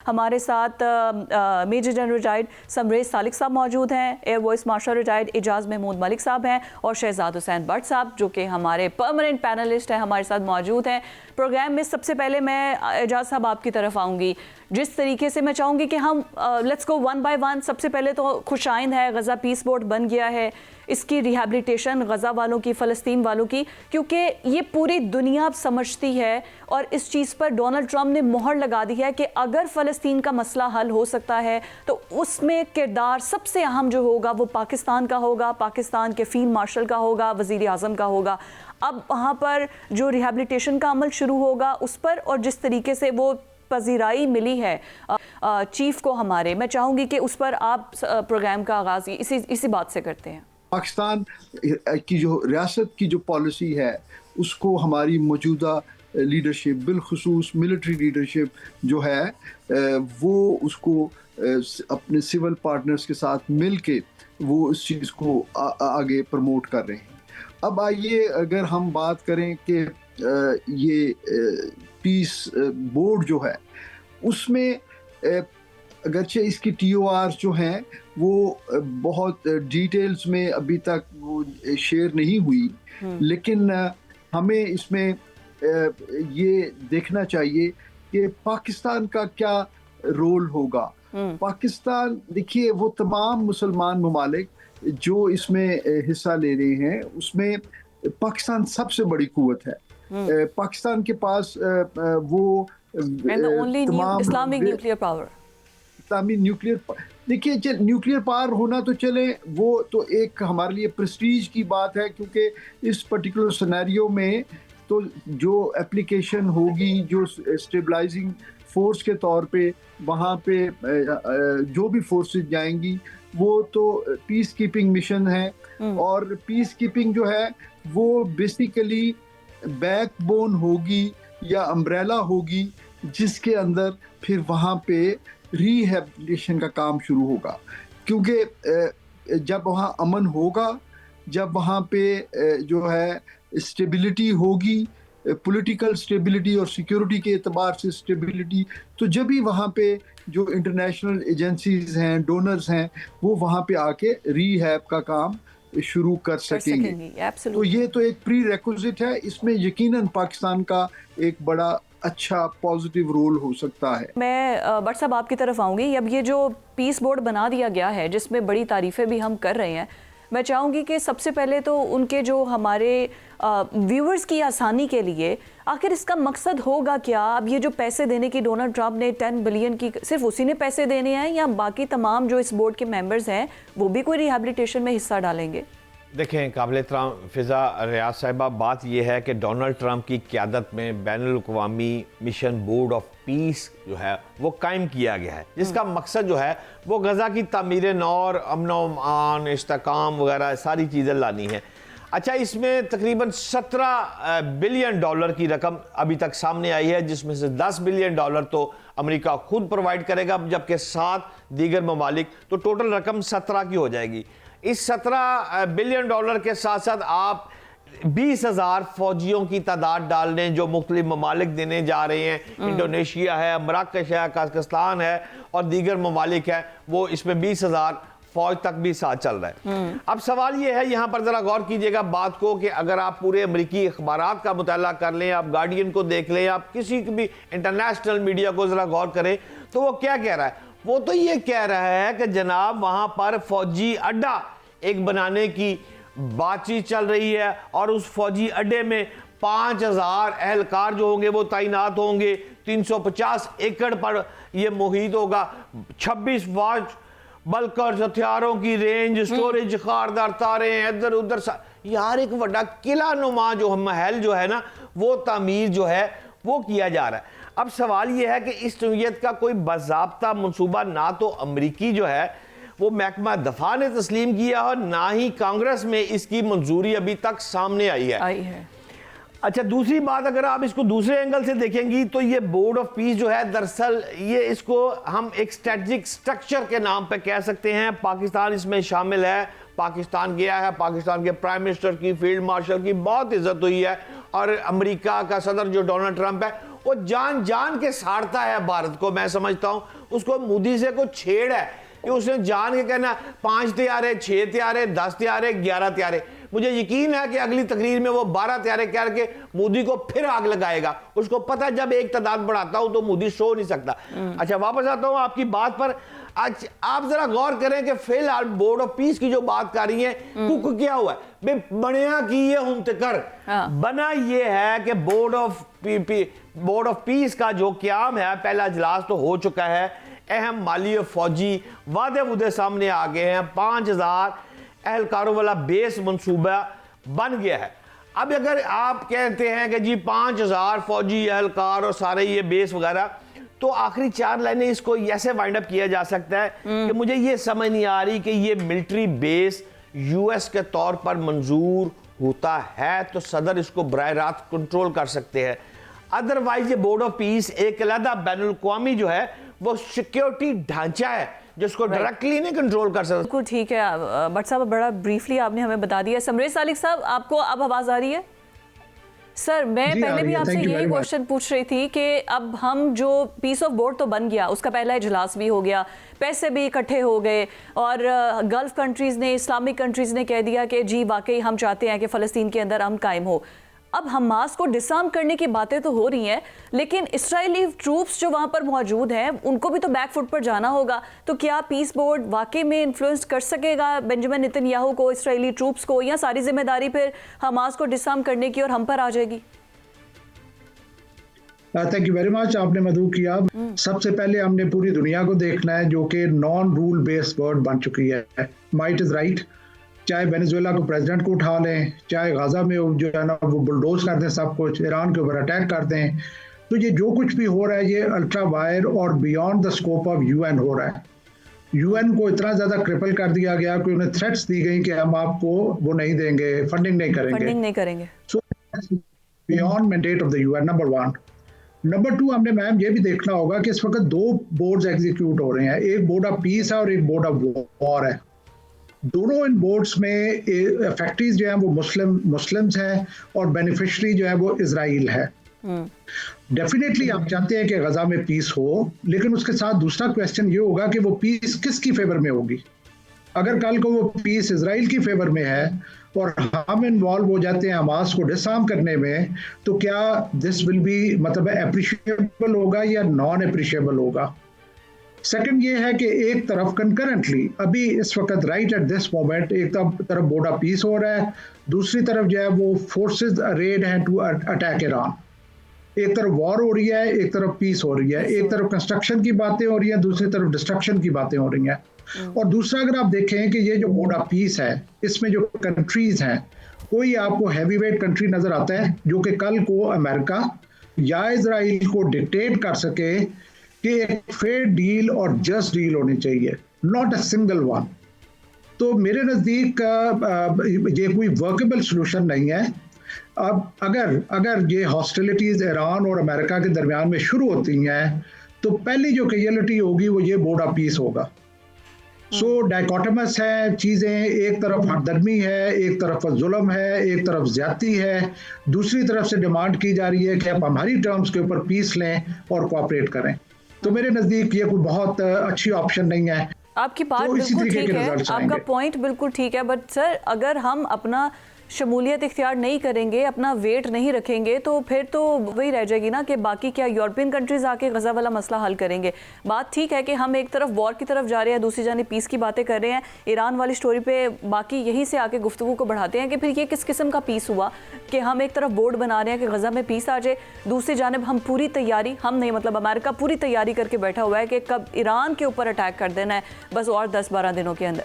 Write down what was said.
हमारे साथ major general retired Samrez Salik साहब मौजूद हैं, air vice marshal retired Ejaz Mahmood Malik साहब हैं और शहजाद हुसैन भट्ट साहब जो कि हमारे परमानेंट पैनलिस्ट हैं, हमारे साथ मौजूद हैं प्रोग्राम में। सबसे पहले मैं एजाज साहब आपकी तरफ आऊँगी। जिस तरीके से मैं चाहूँगी कि हम let's go one by one. सबसे पहले तो खुशाइंद है गज़ा पीस बोर्ड बन गया है, इसकी रिहैबिलिटेशन गज़ा वालों की, फ़लस्तीन वालों की, क्योंकि ये पूरी दुनिया अब समझती है और इस चीज़ पर डोनाल्ड ट्रंप ने मोहर लगा दी है कि अगर फ़लस्तीन का मसला हल हो सकता है तो उसमें किरदार सबसे अहम जो होगा वो पाकिस्तान का होगा, पाकिस्तान के फील्ड मार्शल का होगा, वज़ीर आज़म का होगा। अब वहाँ पर जो रिहैबिलिटेशन का अमल शुरू होगा उस पर, और जिस तरीके से वो पजीराई मिली है चीफ को हमारे, मैं चाहूँगी कि उस पर आप प्रोग्राम का आगाज़ इसी बात से करते हैं। पाकिस्तान की जो रियासत की जो पॉलिसी है उसको हमारी मौजूदा लीडरशिप, बिलखुसूस मिलिट्री लीडरशिप जो है वो उसको अपने सिविल पार्टनर्स के साथ मिल के वो इस चीज़ को आगे प्रमोट कर रहे हैं। अब आइए अगर हम बात करें कि ये पीस बोर्ड जो है उसमें अगरचे इसकी TOR जो हैं वो बहुत डिटेल्स में अभी तक वो शेयर नहीं हुई, लेकिन हमें इसमें ये देखना चाहिए कि पाकिस्तान का क्या रोल होगा। पाकिस्तान, देखिए, वो तमाम मुसलमान ममालिक जो इसमें हिस्सा ले रहे हैं उसमें पाकिस्तान सबसे बड़ी कुव्वत है। पाकिस्तान के पास वो तमाम इस्लामिक न्यूक्लियर पावर, इस्लामी न्यूक्लियर, देखिए न्यूक्लियर पावर होना तो चले वो तो एक हमारे लिए प्रेस्टीज की बात है, क्योंकि इस पर्टिकुलर सिनेरियो में तो जो एप्लीकेशन होगी, जो स्टेबलाइजिंग फोर्स के तौर पे वहाँ पे जो भी फोर्सेस जाएंगी वो तो पीस कीपिंग मिशन है, और पीस कीपिंग जो है वो बेसिकली बैकबोन होगी या अम्ब्रेला होगी जिसके अंदर फिर वहाँ पे रिहैबिलिटेशन का काम शुरू होगा। क्योंकि जब वहाँ अमन होगा, जब वहाँ पे जो है स्टेबिलिटी होगी, पॉलिटिकल स्टेबिलिटी और सिक्योरिटी के एतबार से स्टेबिलिटी, तो जब भी वहाँ पे जो इंटरनेशनल एजेंसीज हैं, डोनर्स हैं, वो वहाँ पे आके रीहैब का काम शुरू कर सकेंगे। तो ये तो एक प्री रेक्विजिट है, इसमें यकीनन पाकिस्तान का एक बड़ा अच्छा पॉजिटिव रोल हो सकता है। मैं भट्ट साहब आपकी तरफ आऊँगी। अब ये जो पीस बोर्ड बना दिया गया है जिसमें बड़ी तारीफ़ें भी हम कर रहे हैं, मैं चाहूँगी कि सबसे पहले तो उनके जो हमारे व्यूअर्स की आसानी के लिए आखिर इसका मकसद होगा क्या? अब ये जो पैसे देने की डोनाल्ड ट्रंप ने 10 बिलियन की, सिर्फ उसी ने पैसे देने हैं या बाकी तमाम जो इस बोर्ड के मेंबर्स हैं वो भी कोई रिहैबिलिटेशन में हिस्सा डालेंगे? देखें काबिल एहतराम फ़िज़ा रियाज साहिबा, बात यह है कि डोनाल्ड ट्रंप की क़यादत में बैनुल-अक़वामी मिशन बोर्ड ऑफ पीस जो है वो कायम किया गया है, जिसका मकसद जो है वो गज़ा की तामीर नौर, अमन व अमान, इस्तेहकाम वगैरह सारी चीज़ें लानी है। अच्छा, इसमें तकरीबन 17 बिलियन डॉलर की रकम अभी तक सामने आई है, जिसमें से 10 बिलियन डॉलर तो अमेरिका खुद प्रोवाइड करेगा, जबकि 7 दीगर ममालिक, तो टोटल रकम 17 की हो जाएगी। इस 17 बिलियन डॉलर के साथ साथ आप 20,000 फौजियों की तादाद डाल लें जो मुख्तलिफ ममालिक देने जा रहे हैं। इंडोनेशिया है, मराकश है, कजाकिस्तान है और दीगर ममालिक है, वो इसमें 20,000 फौज तक भी साथ चल रहा है। अब सवाल ये है, यहाँ पर जरा गौर कीजिएगा बात को, कि अगर आप पूरे अमरीकी अखबारात का मुताला कर लें, आप गार्डियन को देख लें, आप किसी भी इंटरनेशनल मीडिया को जरा गौर करें, तो वो क्या कह रहा है? वो तो ये कह रहा है कि जनाब वहां पर फौजी अड्डा एक बनाने की बातचीत चल रही है और उस फौजी अड्डे में 5,000 एहलकार जो होंगे वो तैनात होंगे। 350 एकड़ पर यह मुहित होगा। 26 फौज बलकर हथियारों की रेंज, स्टोरेज, खारदार तारे, इधर उधर यार एक बड़ा किला नुमा जो महल जो है ना, वो तामीर जो है वो किया जा रहा है। अब सवाल यह है कि इस नौयत का कोई बाज़ाब्ता मंसूबा ना तो अमरीकी जो है वो महकमा दफा ने तस्लीम किया और ना ही कांग्रेस में इसकी मंजूरी अभी तक सामने आई है। अच्छा, दूसरी बात, अगर आप इसको दूसरे एंगल से देखेंगी तो ये बोर्ड ऑफ पीस जो है, दरअसल ये इसको हम एक स्ट्रेटजिक स्ट्रक्चर के नाम पे कह सकते हैं। पाकिस्तान इसमें शामिल है, पाकिस्तान गया है, पाकिस्तान के प्राइम मिनिस्टर की, फील्ड मार्शल की बहुत इज्जत हुई है, और अमेरिका का सदर जो डोनाल्ड ट्रंप है वो जान जान के साड़ता है भारत को। मैं समझता हूं उसको मोदी से कोई छेड़ है कि उसने जान के कहना 5 तैयारे, 6 तैयारे, 10 तैयारे, 11 तैयारे। मुझे यकीन है कि अगली तकरीर में वो 12 तैयारे करके मोदी को फिर आग लगाएगा। उसको पता है जब एक तादाद बढ़ाता हूं तो मोदी सो नहीं सकता। अच्छा, वापस आता हूं आपकी बात पर। आज आप जरा गौर करें कि फिलहाल बोर्ड ऑफ पीस की जो बात कर रही है, कुक क्या हुआ है बनिया की ये हम तकर बना ये है कि बोर्ड ऑफ पीस का जो क्याम है, पहला इजलास तो हो चुका है। अहम माली और फौजी वादे वुदे सामने आ गए हैं। 5000 एहलकारों वाला बेस मंसूबा बन गया है। अब अगर आप कहते हैं कि जी 5000 फौजी एहलकार और सारे ये बेस वगैरह, तो आखिरी 4 लाइनें इसको ऐसे वाइंड अप किया जा सकता है कि मुझे ये समझ नहीं आ रही कि ये मिलिट्री बेस यूएस के तौर पर मंजूर होता है तो सदर इसको बराह रास्त कंट्रोल कर सकते हैं। अदरवाइज ये बोर्ड ऑफ पीस एक अलग बैनुल-अक़वामी जो है वो सिक्योरिटी ढांचा है जिसको डायरेक्टली नहीं कंट्रोल कर सकते। बिल्कुल ठीक है भट्ट साहब, बड़ा ब्रीफली आपने हमें बता दिया। समरेश सालिक साहब, आपको अब आवाज आ रही है? सर, मैं पहले भी आपसे यही क्वेश्चन पूछ रही थी कि अब हम जो पीस ऑफ बोर्ड तो बन गया, उसका पहला इजलास भी हो गया, पैसे भी इकट्ठे हो गए और गल्फ कंट्रीज़ ने, इस्लामिक कंट्रीज़ ने कह दिया कि जी वाकई हम चाहते हैं कि फ़लस्तीन के अंदर अमन कायम हो। अब हमास को डिसआर्म करने की बातें तो हो रही हैं, लेकिन इस्राएली ट्रूप्स जो वहाँ पर मौजूद हैं उनको भी तो बैक फुट पर जाना होगा। तो क्या पीस बोर्ड वाकई में इन्फ्लुएंस कर सकेगा बेंजामिन नेतन्याहू को, इस्राएली ट्रूप्स को, या सारी जिम्मेदारी फिर हमास को डिसआर्म करने की और हम पर आ जाएगी? थैंक यू वेरी मच, आपने मधु किया। सबसे पहले हमने पूरी दुनिया को देखना है जो कि नॉन रूल बेस्ड वर्ल्ड बन चुकी है। Might is right. चाहे वेनेजुएला को प्रेसिडेंट को उठा लें, चाहे गाजा में जो है ना वो बुलडोज कर दें सब कुछ, ईरान के ऊपर अटैक कर दें, तो ये जो कुछ भी हो रहा है ये अल्ट्रा वायर और beyond the scope of UN हो रहा है। यूएन को इतना ज्यादा क्रिपल कर दिया गया कि उन्हें थ्रेट्स दी गई कि हम आपको वो नहीं देंगे, फंडिंग नहीं करेंगे। सो beyond mandate of the UN, number 1। Number 2, हमने मैम ये भी देखना होगा कि इस वक्त 2 बोर्ड्स एग्जीक्यूट हो रहे हैं। एक बोर्ड ऑफ पीस है और एक बोर्ड ऑफ वॉर है। दोनों इन बोर्ड्स में इफेक्टिव जो है वो मुस्लिम्स हैं और बेनिफिशरी जो है वो इजराइल है। डेफिनेटली आप चाहते हैं कि गजा में पीस हो, लेकिन उसके साथ दूसरा क्वेश्चन ये होगा कि वो पीस किसकी फेवर में होगी। अगर कल को वो पीस इजराइल की फेवर में है और हम इन्वॉल्व हो जाते हैं हमास को डिसआर्म करने में, तो क्या दिस विल बी मतलब अप्रिशिएबल होगा या नॉन अप्रिशिएबल होगा। सेकंड ये है कि एक तरफ कंकरेंटली अभी इस वक्त राइट एट दिस मोमेंट एक तरफ बोर्ड ऑफ पीस हो रहा है, दूसरी तरफ जो है वो फोर्सेस रेड हैं टू अटैक ईरान। एक तरफ वॉर हो रही है, एक तरफ पीस हो रही है, एक तरफ कंस्ट्रक्शन की बातें हो रही हैं, दूसरी तरफ डिस्ट्रक्शन की बातें हो रही हैं। और दूसरा अगर आप देखें कि ये जो बोर्ड ऑफ पीस है इसमें जो कंट्रीज हैं, कोई आपको हैवीवेट कंट्री नजर आता है जो कि कल को अमेरिका या इजराइल को डिक्टेट कर सके कि एक फेयर डील और जस्ट डील होनी चाहिए, नॉट अ सिंगल वन। तो मेरे नज़दीक ये कोई वर्केबल सॉल्यूशन नहीं है। अब अगर ये हॉस्टिलिटीज ईरान और अमेरिका के दरमियान में शुरू होती हैं तो पहली जो कैजुअलिटी होगी वो ये बोर्ड ऑफ पीस होगा। सो डाइकोटमस है चीज़ें, एक तरफ हरदर्मी है, एक तरफ जुल्म है, एक तरफ ज्यादती है, दूसरी तरफ से डिमांड की जा रही है कि आप हमारी टर्म्स के ऊपर पीस लें और कोऑपरेट करें। तो मेरे नज़दीक ये कोई बहुत अच्छी ऑप्शन नहीं है। आपकी बात बिल्कुल ठीक है, आपका पॉइंट बिल्कुल ठीक है, बट सर अगर हम अपना शमूलियत इख्तियार नहीं करेंगे, अपना वेट नहीं रखेंगे, तो फिर तो वही रह जाएगी ना कि बाकी क्या यूरोपियन कंट्रीज आके गजा वाला मसला हल करेंगे। बात ठीक है कि हम एक तरफ वॉर की तरफ जा रहे हैं, दूसरी जाने पीस की बातें कर रहे हैं, ईरान वाली स्टोरी पे बाकी यहीं से आके गुफ्तगू को बढ़ाते हैं कि फिर ये किस किस्म का पीस हुआ कि हम एक तरफ बोर्ड बना रहे हैं कि गजा में पीस आ जाए, दूसरी जानिब हम पूरी तैयारी, हम नहीं मतलब अमेरिका पूरी तैयारी करके बैठा हुआ है कि कब ईरान के ऊपर अटैक कर देना है बस और 10-12 दिनों के अंदर।